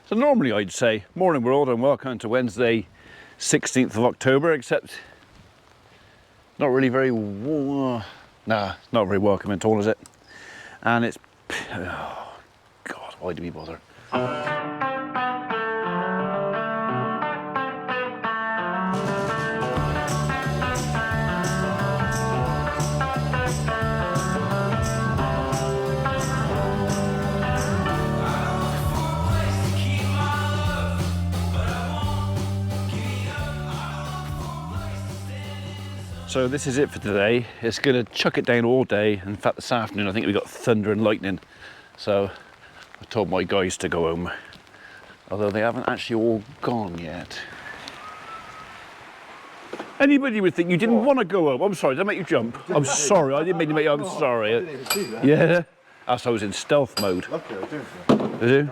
So normally I'd say, morning world and welcome to Wednesday, 16th of October, except not really very, not very welcome at all, is it? And it's, oh God, why do we bother? So this is it for today. It's gonna chuck it down all day. In fact, this afternoon I think we got thunder and lightning. So I told my guys to go home, although they haven't actually all gone yet. Anybody would think you didn't want to go home. I'm sorry, did I make you jump? I'm sorry, I didn't mean to make you, I'm sorry. I didn't even see that. Yeah, that's I was in stealth mode. Lucky I was doing that. Did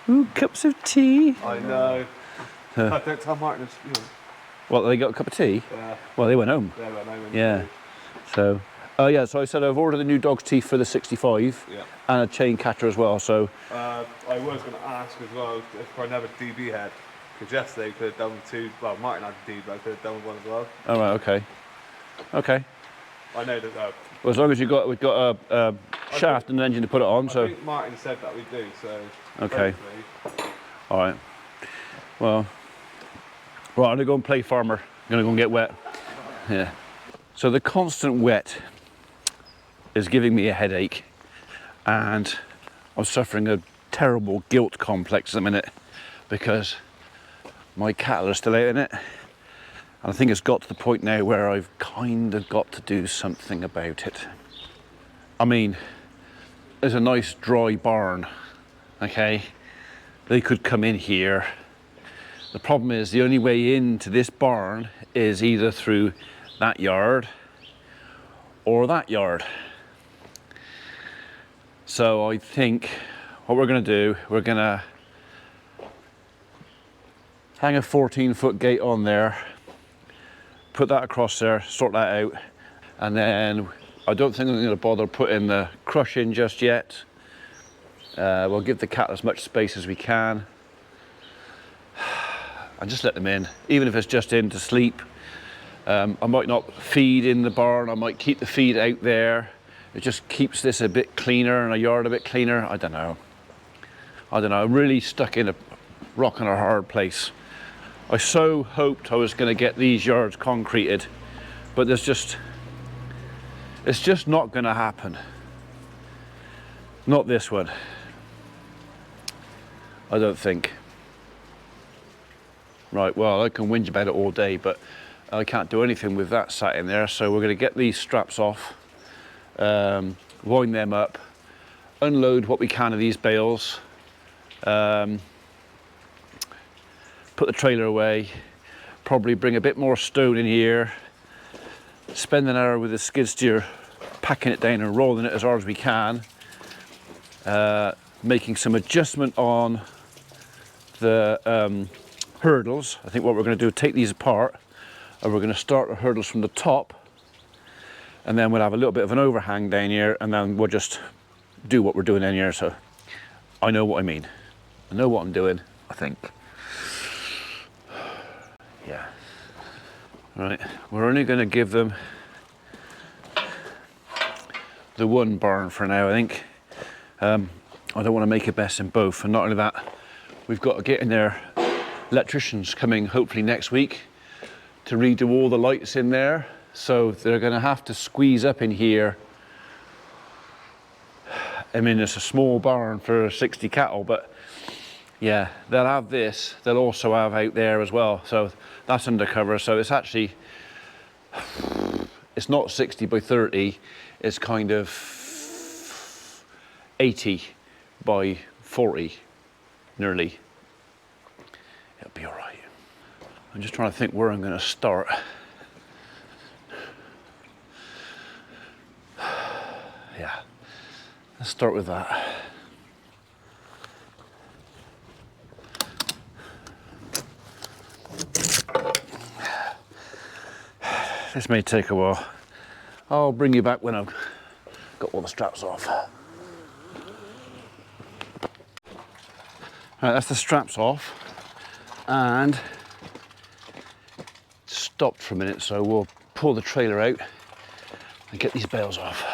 you? Ooh, cups of tea. I know. Don't tell Martin it's, you know. What, they got a cup of tea? Yeah. Well, they went home. They went home. Yeah. So, oh yeah, so I said I've ordered a new dog's teeth for the 65 and a chain catcher as well, so. I was going to ask as well if I never DB head, because yesterday we could have done two, well Martin had DB, but I could have done one as well. All right, okay. Okay. I know that. Well, as long as we've got a shaft and an engine to put it on, so. I think Martin said that we do, so. Okay. Hopefully. All right. Well. Right, I'm gonna go and play farmer. I'm gonna go and get wet. Yeah. So the constant wet is giving me a headache, and I'm suffering a terrible guilt complex at the minute because my cattle are still out in it. And I think it's got to the point now where I've kind of got to do something about it. I mean, there's a nice dry barn, okay? They could come in here. The problem is the only way into this barn is either through that yard or that yard. So I think what we're going to do, we're going to hang a 14-foot gate on there, put that across there, sort that out, and then I don't think I'm going to bother putting the crush in just yet. We'll give the cattle as much space as we can. And just let them in, even if it's just in to sleep. I might not feed in the barn, I might keep the feed out there. It just keeps this a bit cleaner and a yard a bit cleaner. I don't know. I'm really stuck in a rock and a hard place. I so hoped I was going to get these yards concreted, but it's just not going to happen. Not this one. I don't think. Right, well, I can whinge about it all day, but I can't do anything with that sat in there, so we're going to get these straps off, wind them up, unload what we can of these bales, put the trailer away, probably bring a bit more stone in here, spend an hour with the skid steer packing it down and rolling it as hard as we can, making some adjustment on the hurdles. I think what we're going to do is take these apart, and we're going to start the hurdles from the top, and then we'll have a little bit of an overhang down here, and then we'll just do what we're doing in here. So I know what I mean. I know what I'm doing, I think. Yeah. Right, we're only going to give them the one barn for now, I think. I don't want to make a mess in both, and not only that, we've got to get in there. Electricians coming hopefully next week to redo all the lights in there, so they're going to have to squeeze up in here. I mean, it's a small barn for 60 cattle, but yeah, they'll have this, they'll also have out there as well, so that's undercover. So it's actually, it's not 60 by 30, it's kind of 80 by 40 nearly. It'll be all right. I'm just trying to think where I'm going to start. Yeah, let's start with that. This may take a while. I'll bring you back when I've got all the straps off. Right, that's the straps off, and stopped for a minute, so we'll pull the trailer out and get these bales off.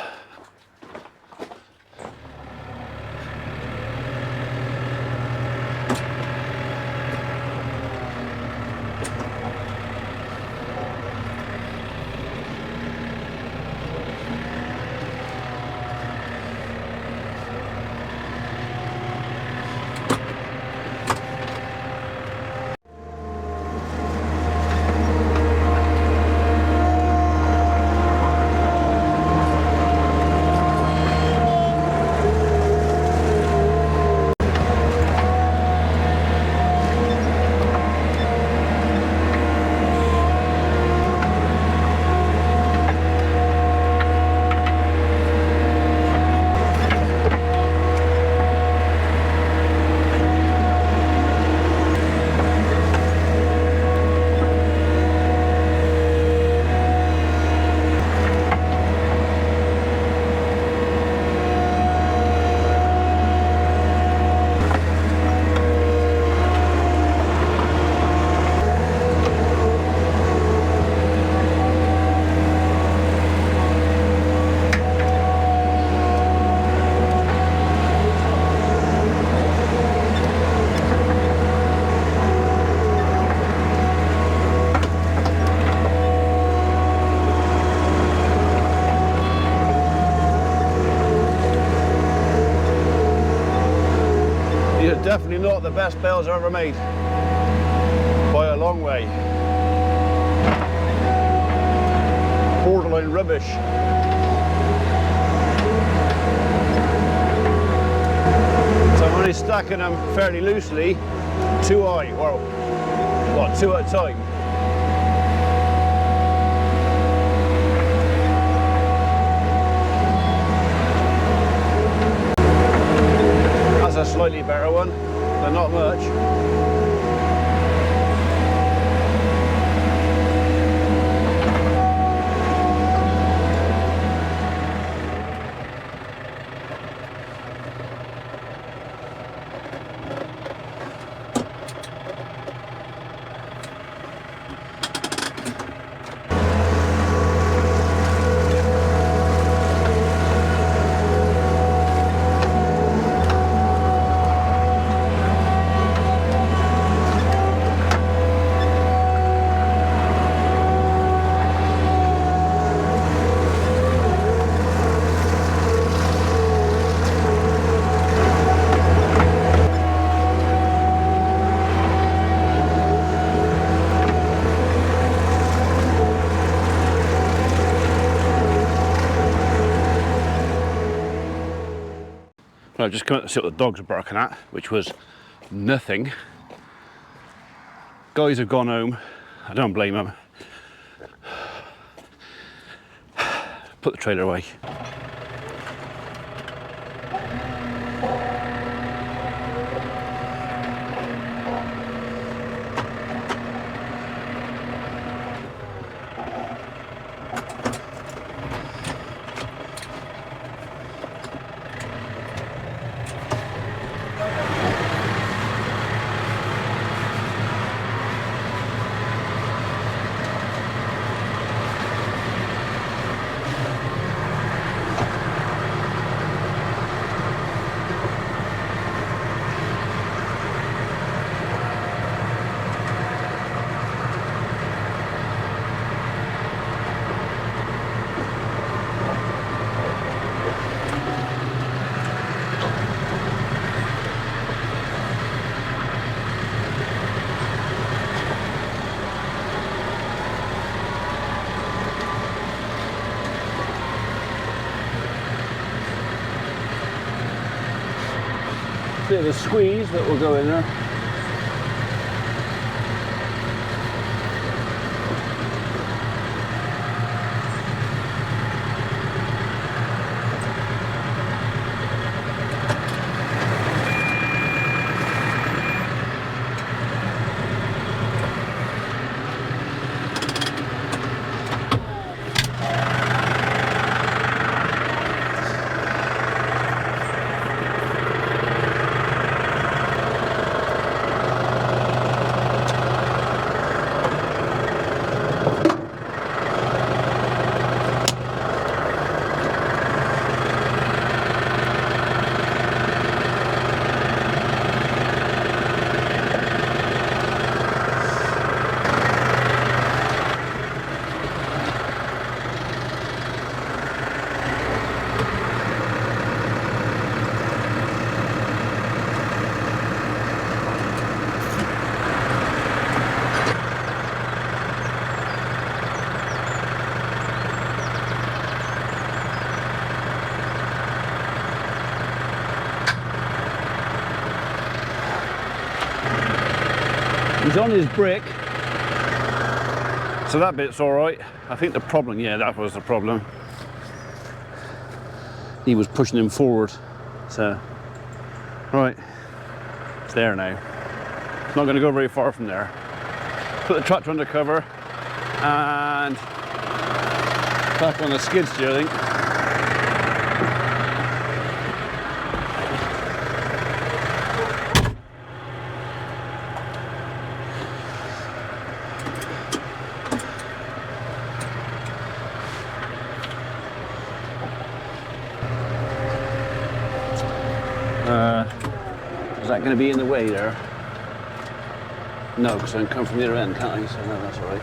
Definitely not the best bales I've ever made, by a long way. Borderline rubbish. So I'm only stacking them fairly loosely, two high, or what, two at a time. A slightly better one, but not much. Well, I've just come out to see what the dogs are barking at, which was nothing. Guys have gone home. I don't blame them. Put the trailer away. Bit of a squeeze that will go in there. He's on his brick, so that bit's all right. I think the problem, yeah, that was the problem. He was pushing him forward, so right, it's there now. It's not going to go very far from there. Put the tractor under cover and back on the skid steer, I think. Is that going to be in the way there? No, because I can come from the other end, can't I? So no, that's all right.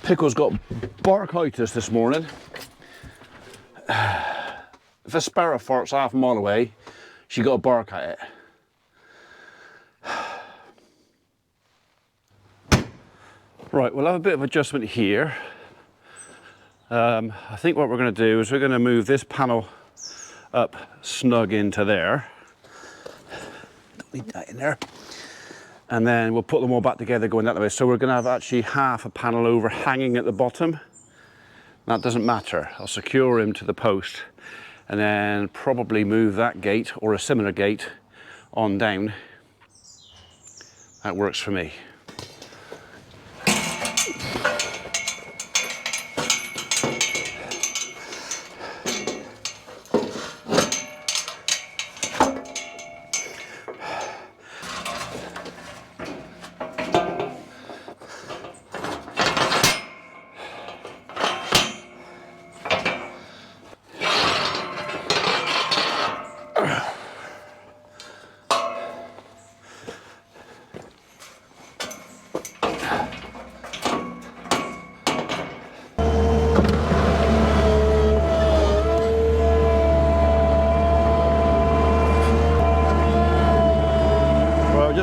Pickle's got barkitis this morning. If a sparrow farts half a mile away, she got a bark at it. Right, we'll have a bit of adjustment here. I think what we're going to do is we're going to move this panel up snug into there. Don't need that in there. And then we'll put them all back together going that way. So we're going to have actually half a panel over hanging at the bottom. That doesn't matter. I'll secure him to the post and then probably move that gate or a similar gate on down. That works for me.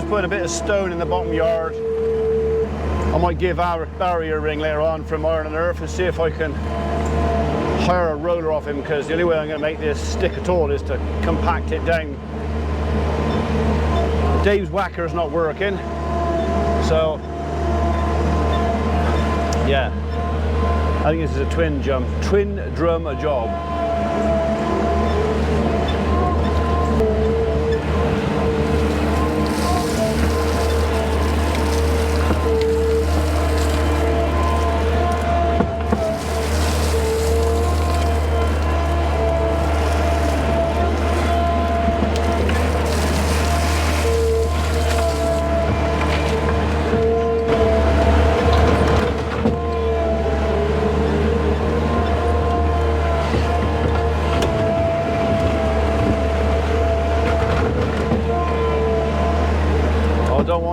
Put a bit of stone in the bottom yard. I might give our barrier ring later on from Iron and Earth and see if I can hire a roller off him, because the only way I'm going to make this stick at all is to compact it down. Dave's whacker's not working, so yeah, I think this is a twin drum job.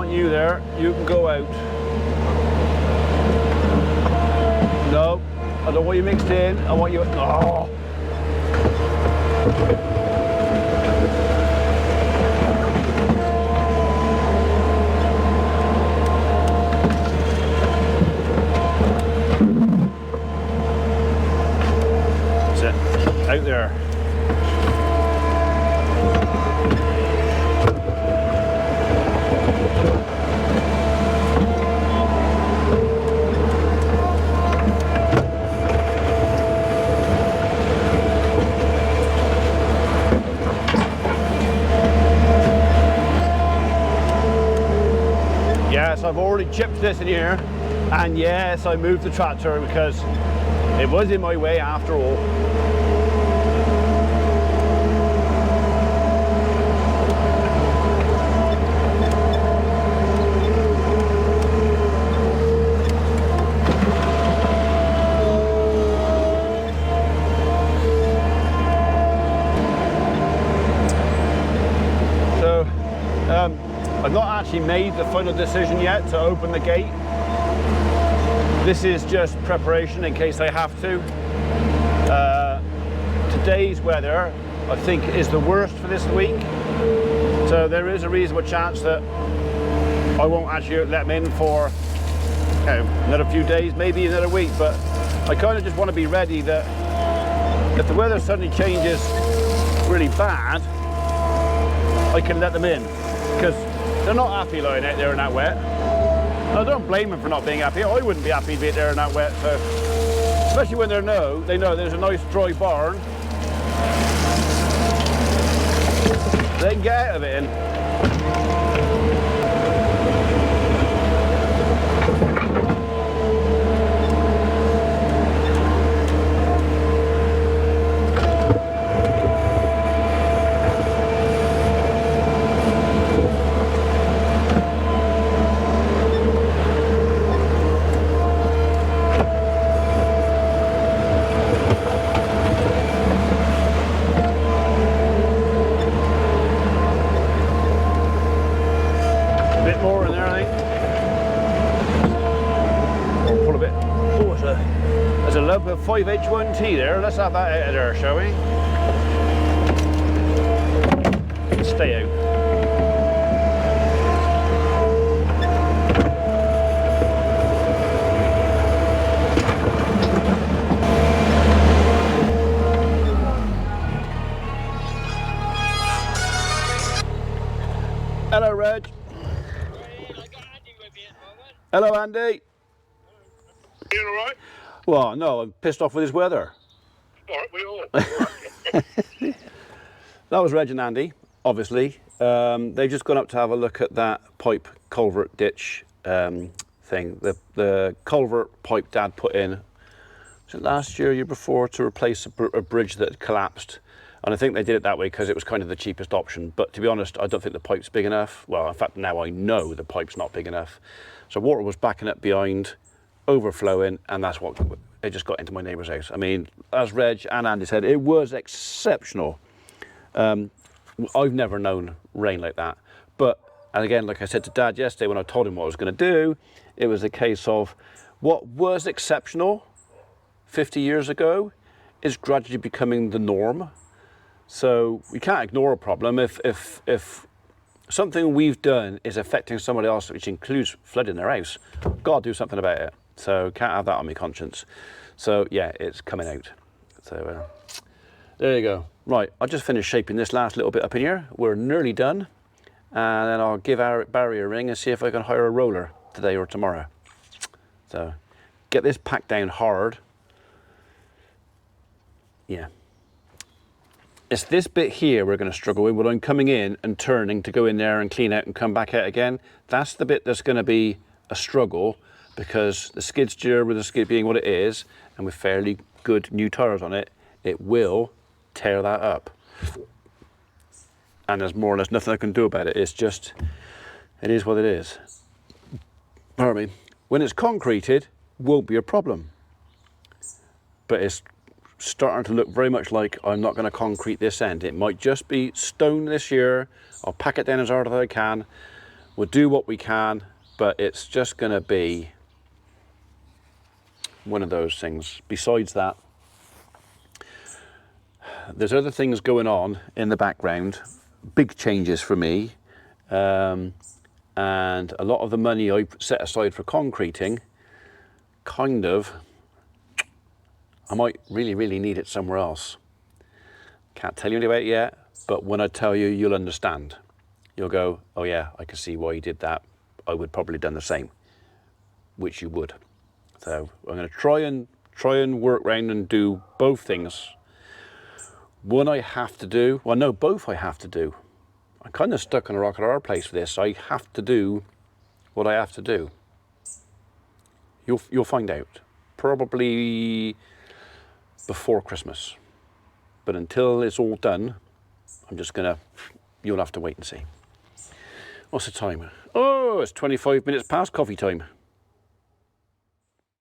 You there, you can go out. No, I don't want you mixed in. I want you. Oh. That's it. Out there. Yes, I've already chipped this in here, and yes, I moved the tractor because it was in my way after all. I've not actually made the final decision yet to open the gate. This is just preparation in case I have to. Today's weather, I think, is the worst for this week. So there is a reasonable chance that I won't actually let them in for another few days, maybe another week. But I kind of just want to be ready that if the weather suddenly changes really bad, I can let them in, because they're not happy lying out there in that wet. I don't blame them for not being happy. I wouldn't be happy to be out there in that wet. So, especially when they know there's a nice dry barn, they can get out of it in. There's a lump of 5H1T there. Let's have that out of there, shall we? Stay out. Hello, Reg. Hello, Andy. You all right? Well, no, I'm pissed off with this weather. All right, we all. That was Reg and Andy, obviously. They've just gone up to have a look at that pipe culvert ditch thing. The culvert pipe Dad put in, was it last year, year before, to replace a bridge that had collapsed. And I think they did it that way because it was kind of the cheapest option. But to be honest, I don't think the pipe's big enough. Well, in fact, now I know the pipe's not big enough. So water was backing up behind, overflowing, and that's what it just got into my neighbour's house. I mean, as Reg and Andy said, it was exceptional. I've never known rain like that. But, and again, like I said to Dad yesterday when I told him what I was going to do, it was a case of what was exceptional 50 years ago is gradually becoming the norm. So we can't ignore a problem if something we've done is affecting somebody else, which includes flooding their house. Got to do something about it. So can't have that on my conscience. So yeah, it's coming out. So there you go. Right, I'll just finish shaping this last little bit up in here. We're nearly done. And then I'll give Barry a ring and see if I can hire a roller today or tomorrow. So get this packed down hard. Yeah. It's this bit here we're going to struggle with when I'm coming in and turning to go in there and clean out and come back out again. That's the bit that's going to be a struggle, because the skid steer, with the skid being what it is, and with fairly good new tyres on it, it will tear that up. And there's more or less nothing I can do about it. It's just, it is what it is. Pardon me. When it's concreted, won't be a problem. But it's starting to look very much like I'm not going to concrete this end. It might just be stone this year. I'll pack it down as hard as I can. We'll do what we can, but it's just going to be one of those things. Besides that, there's other things going on in the background, big changes for me, and a lot of the money I set aside for concreting, kind of, I might really need it somewhere else. Can't tell you anything about it yet, but when I tell you, you'll understand. You'll go, oh yeah, I can see why you did that. I would probably have done the same, which you would. So I'm going to try and work around and do both things. One I have to do, well no, both I have to do. I'm kind of stuck on a rock and a hard place for this. I have to do what I have to do. You'll find out. Probably before Christmas. But until it's all done, I'm just gonna, you'll have to wait and see. What's the time? Oh, it's 25 minutes past coffee time.